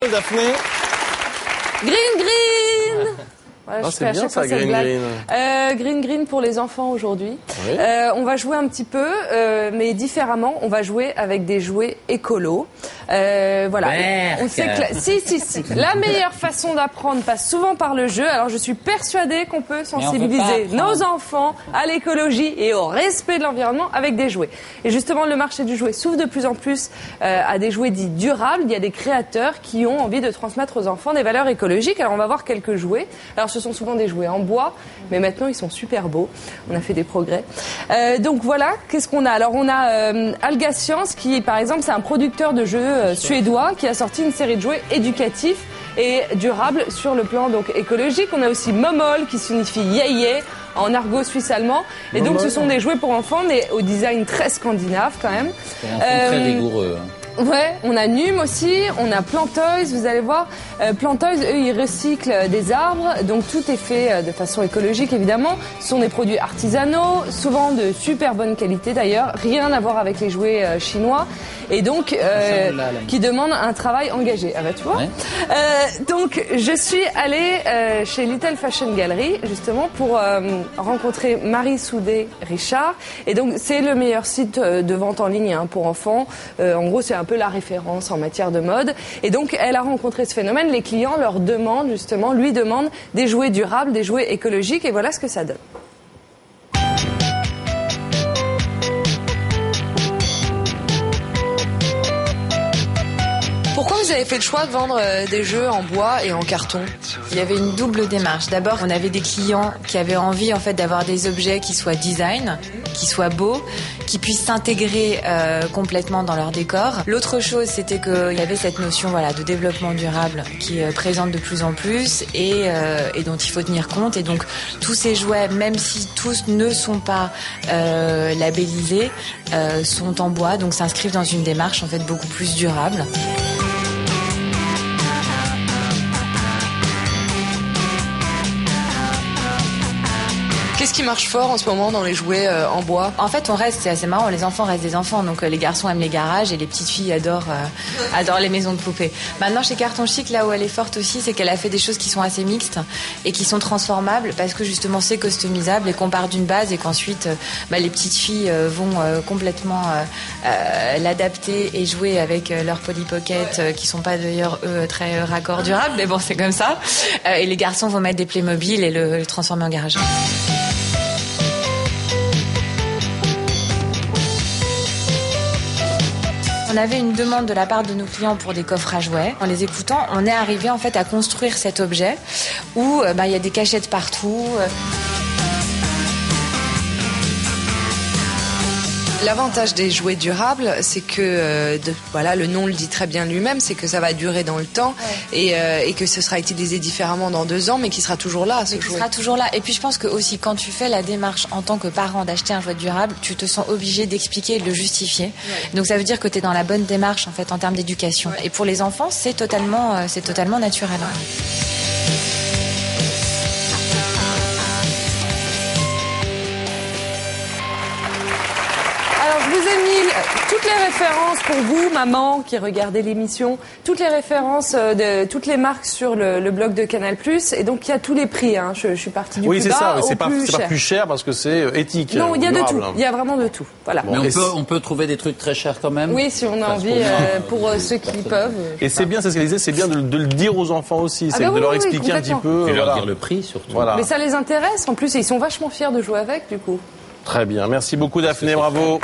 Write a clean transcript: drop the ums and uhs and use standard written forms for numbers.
Daphné. Green Green. Voilà, Ah, c'est bien ça, Green Green. Green Green pour les enfants aujourd'hui. Oui. On va jouer un petit peu, mais différemment. On va jouer avec des jouets écolos. Voilà. On sait que si. La meilleure façon d'apprendre passe souvent par le jeu. Alors je suis persuadée qu'on peut sensibiliser nos enfants à l'écologie et au respect de l'environnement avec des jouets. Et justement, le marché du jouet s'ouvre de plus en plus à des jouets dits durables. Il y a des créateurs qui ont envie de transmettre aux enfants des valeurs écologiques. Alors on va voir quelques jouets. Alors ce sont souvent des jouets en bois, mais maintenant ils sont super beaux. On a fait des progrès. Donc voilà, qu'est-ce qu'on a? Alors on a Alga Science qui, par exemple, c'est un producteur de jeux suédois qui a sorti une série de jouets éducatifs et durables sur le plan donc écologique. On a aussi Momol qui signifie yéyé en argot suisse-allemand. Et donc ce sont des jouets pour enfants, mais au design très scandinave quand même. Très rigoureux. Ouais, on a Num aussi, on a Plantoys, vous allez voir. Plantoys, eux, ils recyclent des arbres, donc tout est fait de façon écologique, évidemment. Ce sont des produits artisanaux, souvent de super bonne qualité d'ailleurs, rien à voir avec les jouets chinois, et donc qui demandent un travail engagé. Ah bah tu vois. Ouais. Donc je suis allée chez Little Fashion Gallery, justement, pour rencontrer Marie Soudé-Richard. Et donc c'est le meilleur site de vente en ligne pour enfants. En gros, c'est un peu la référence en matière de mode. Et donc, elle a rencontré ce phénomène. Les clients leur demandent, justement, lui demandent des jouets durables, des jouets écologiques. Et voilà ce que ça donne. Pourquoi vous avez fait le choix de vendre des jeux en bois et en carton? Il y avait une double démarche. D'abord, on avait des clients qui avaient envie en fait d'avoir des objets qui soient design, qui soient beaux, qui puissent s'intégrer complètement dans leur décor. L'autre chose, c'était qu'il y avait cette notion de développement durable qui est présente de plus en plus et dont il faut tenir compte. Et donc, tous ces jouets, même si tous ne sont pas labellisés, sont en bois, donc s'inscrivent dans une démarche en fait beaucoup plus durable. Qu'est-ce qui marche fort en ce moment dans les jouets en bois? En fait, c'est assez marrant, les enfants restent des enfants, donc les garçons aiment les garages et les petites filles adorent les maisons de poupées. Maintenant, chez Carton Chic, là où elle est forte aussi, c'est qu'elle a fait des choses qui sont assez mixtes et qui sont transformables parce que justement c'est customisable et qu'on part d'une base et qu'ensuite les petites filles vont complètement l'adapter et jouer avec leurs Polly Pocket qui sont pas d'ailleurs eux très raccordables, mais bon, c'est comme ça. Et les garçons vont mettre des Playmobil et le transformer en garage. On avait une demande de la part de nos clients pour des coffres à jouets. En les écoutant, on est arrivé en fait à construire cet objet où y a des cachettes partout. L'avantage des jouets durables, c'est que le nom le dit très bien lui-même, c'est que ça va durer dans le temps et que ce sera utilisé différemment dans 2 ans, mais qui sera toujours là. Qui sera toujours là. Et puis je pense que aussi quand tu fais la démarche en tant que parent d'acheter un jouet durable, tu te sens obligé d'expliquer et de le justifier. Ouais. Donc ça veut dire que tu es dans la bonne démarche en fait en termes d'éducation. Ouais. Et pour les enfants, c'est totalement naturel. Je vous ai mis toutes les références pour vous, maman, qui regardez l'émission, toutes les références de toutes les marques sur le blog de Canal+. Et donc, il y a tous les prix. Je suis partie du plus bas c'est ça, mais au c'est pas plus cher parce que c'est éthique. Non, il y a de tout. Il y a vraiment de tout. Voilà. Bon, mais on peut trouver des trucs très chers quand même. Oui, si on a envie, pour ceux qui peuvent. Et c'est bien, c'est ce qu'elle disait, c'est bien de le dire aux enfants aussi, c'est de leur expliquer un petit peu. Et leur dire le prix surtout. Voilà. Mais ça les intéresse en plus et ils sont vachement fiers de jouer avec du coup. Très bien, merci beaucoup Daphné, bravo.